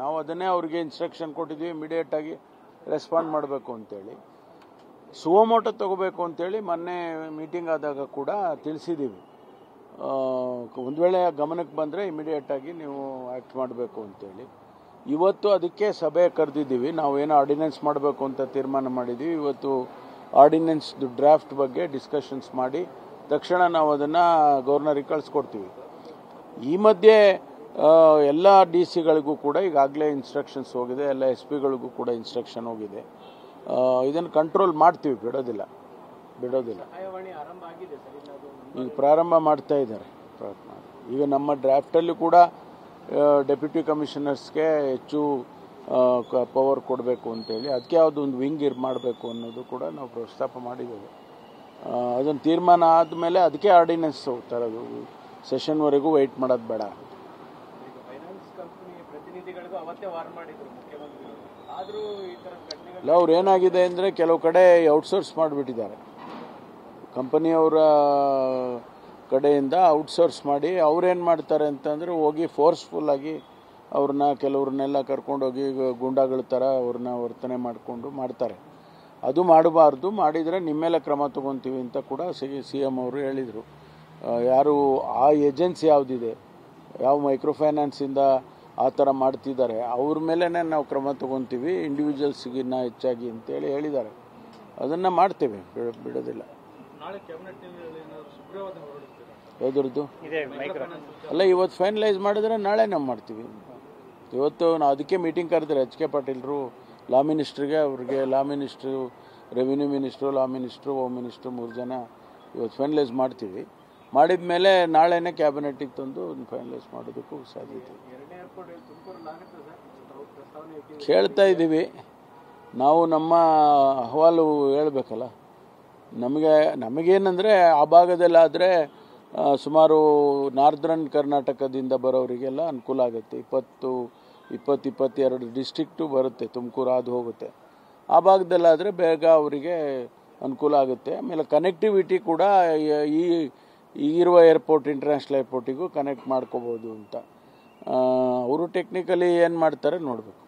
ನಾವು ಅದನ್ನೇ ಅವ್ರಿಗೆ ಇನ್ಸ್ಟ್ರಕ್ಷನ್ ಕೊಟ್ಟಿದ್ವಿ, ಇಮಿಡಿಯೇಟಾಗಿ ರೆಸ್ಪಾಂಡ್ ಮಾಡಬೇಕು ಅಂತೇಳಿ. ಸುವಮೋಟೋ ತಗೋಬೇಕು ಅಂತೇಳಿ ಮೊನ್ನೆ ಮೀಟಿಂಗ್ ಆದಾಗ ಕೂಡ ತಿಳಿಸಿದ್ದೀವಿ. ಒಂದು ವೇಳೆ ಗಮನಕ್ಕೆ ಬಂದರೆ ಇಮಿಡಿಯೇಟಾಗಿ ನೀವು ಆ್ಯಕ್ಟ್ ಮಾಡಬೇಕು ಅಂತೇಳಿ. ಇವತ್ತು ಅದಕ್ಕೆ ಸಭೆ ಕರೆದಿದ್ದೀವಿ. ನಾವೇನೋ ಆರ್ಡಿನೆನ್ಸ್ ಮಾಡಬೇಕು ಅಂತ ತೀರ್ಮಾನ ಮಾಡಿದ್ದೀವಿ. ಇವತ್ತು ಆರ್ಡಿನೆನ್ಸ್ ಡ್ರಾಫ್ಟ್ ಬಗ್ಗೆ ಡಿಸ್ಕಷನ್ಸ್ ಮಾಡಿ ತಕ್ಷಣ ನಾವು ಅದನ್ನು ಗವರ್ನರಿಗೆ ಕಳಿಸ್ಕೊಡ್ತೀವಿ. ಈ ಮಧ್ಯೆ ಎಲ್ಲ ಡಿ ಸಿಗಳಿಗೂ ಕೂಡ ಈಗಾಗಲೇ ಇನ್ಸ್ಟ್ರಕ್ಷನ್ಸ್ ಹೋಗಿದೆ, ಎಲ್ಲ ಎಸ್ ಪಿಗಳಿಗೂ ಕೂಡ ಇನ್ಸ್ಟ್ರಕ್ಷನ್ ಹೋಗಿದೆ. ಇದನ್ನು ಕಂಟ್ರೋಲ್ ಮಾಡ್ತೀವಿ, ಬಿಡೋದಿಲ್ಲ. ಈಗ ಪ್ರಾರಂಭ ಮಾಡ್ತಾ ಇದ್ದಾರೆ. ಈಗ ನಮ್ಮ ಡ್ರಾಫ್ಟಲ್ಲಿ ಕೂಡ ಡೆಪ್ಯೂಟಿ ಕಮಿಷನರ್ಸ್ಗೆ ಹೆಚ್ಚು ಪವರ್ ಕೊಡಬೇಕು ಅಂತೇಳಿ ಅದಕ್ಕೆ ಯಾವುದೊಂದು ವಿಂಗ್ ಮಾಡಬೇಕು ಅನ್ನೋದು ಕೂಡ ನಾವು ಪ್ರಸ್ತಾಪ ಮಾಡಿದ್ದೇವೆ. ಅದನ್ನು ತೀರ್ಮಾನ ಆದಮೇಲೆ ಅದಕ್ಕೆ ಆರ್ಡಿನೆನ್ಸ್ ತರೋದು, ಸೆಷನ್ವರೆಗೂ ವೆಯ್ಟ್ ಮಾಡೋದು ಬೇಡ. ಇಲ್ಲ, ಅವ್ರು ಏನಾಗಿದೆ ಅಂದರೆ ಕೆಲವು ಕಡೆ ಔಟ್ಸೋರ್ಸ್ ಮಾಡಿಬಿಟ್ಟಿದ್ದಾರೆ. ಕಂಪನಿಯವರ ಕಡೆಯಿಂದ ಔಟ್ಸೋರ್ಸ್ ಮಾಡಿ ಅವ್ರೇನು ಮಾಡ್ತಾರೆ ಅಂತಂದರೆ ಹೋಗಿ ಫೋರ್ಸ್ಫುಲ್ಲಾಗಿ ಕೆಲವ್ರನ್ನೆಲ್ಲ ಕರ್ಕೊಂಡೋಗಿ ಗೂಂಡಾಗಳ ಥರ ಅವ್ರನ್ನ ವರ್ತನೆ ಮಾಡಿಕೊಂಡು ಮಾಡ್ತಾರೆ. ಅದು ಮಾಡಬಾರ್ದು, ಮಾಡಿದರೆ ನಿಮ್ಮೆಲ್ಲ ಕ್ರಮ ತಗೊತೀವಿ ಅಂತ ಕೂಡ CM ಅವರು ಹೇಳಿದರು. ಯಾರು ಆ ಏಜೆನ್ಸಿ ಯಾವುದಿದೆ, ಯಾವ ಮೈಕ್ರೋ ಫೈನಾನ್ಸಿಂದ ಆ ಥರ ಮಾಡ್ತಿದ್ದಾರೆ ಅವ್ರ ಮೇಲೇ ನಾವು ಕ್ರಮ ತಗೊತೀವಿ, ಇಂಡಿವಿಜುವಲ್ಸ್ಗಿನ್ನ ಹೆಚ್ಚಾಗಿ ಅಂತೇಳಿ ಹೇಳಿದ್ದಾರೆ. ಅದನ್ನು ಮಾಡ್ತೇವೆ, ಬಿಡೋದಿಲ್ಲ. ಯಾವುದ್ರದ್ದು ಅಲ್ಲ, ಇವತ್ತು ಫೈನಲೈಸ್ ಮಾಡಿದ್ರೆ ನಾಳೆ ನಾವು ಮಾಡ್ತೀವಿ. ಇವತ್ತು ನಾವು ಅದಕ್ಕೆ ಮೀಟಿಂಗ್ ಕರೆದ್ರೆ HK ಪಾಟೀಲ್ರು ಲಾ ಮಿನಿಸ್ಟ್ರಿಗೆ, ಅವ್ರಿಗೆ ಲಾ ಮಿನಿಸ್ಟ್ರು, ರೆವಿನ್ಯೂ ಮಿನಿಸ್ಟ್ರು, ಲಾ ಮಿನಿಸ್ಟ್ರು, ಹೋಮ್ ಮಿನಿಸ್ಟ್ರು 3 ಜನ ಇವತ್ತು ಫೈನಲೈಸ್ ಮಾಡ್ತೀವಿ. ಮಾಡಿದ ಮೇಲೆ ನಾಳೆನೇ ಕ್ಯಾಬಿನೆಟ್ಟಿಗೆ ತಂದು ಫೈನಲೈಸ್ ಮಾಡೋದಕ್ಕೂ ಸಾಧ್ಯತೆ ಕೇಳ್ತಾ ಇದ್ದೀವಿ. ನಾವು ನಮ್ಮ ಅಹವಾಲು ಹೇಳಬೇಕಲ್ಲ. ನಮಗೇನೆಂದರೆ ಆ ಭಾಗದಲ್ಲಾದರೆ ಸುಮಾರು ನಾರ್ದರ್ನ್ ಕರ್ನಾಟಕದಿಂದ ಬರೋರಿಗೆಲ್ಲ ಅನುಕೂಲ ಆಗುತ್ತೆ. 22 ಡಿಸ್ಟ್ರಿಕ್ಟು ಬರುತ್ತೆ, ತುಮಕೂರು ಅದು ಹೋಗುತ್ತೆ. ಆ ಭಾಗದಲ್ಲಾದರೆ ಬೇಗ ಅವರಿಗೆ ಅನುಕೂಲ ಆಗುತ್ತೆ. ಆಮೇಲೆ ಕನೆಕ್ಟಿವಿಟಿ ಕೂಡ ಈಗಿರುವ ಏರ್ಪೋರ್ಟ್, ಇಂಟರ್ನ್ಯಾಷನಲ್ ಏರ್ಪೋರ್ಟಿಗೂ ಕನೆಕ್ಟ್ ಮಾಡ್ಕೋಬೋದು ಅಂತ ಅವರು ಟೆಕ್ನಿಕಲಿ ಏನು ಮಾಡ್ತಾರೆ ನೋಡಬೇಕು.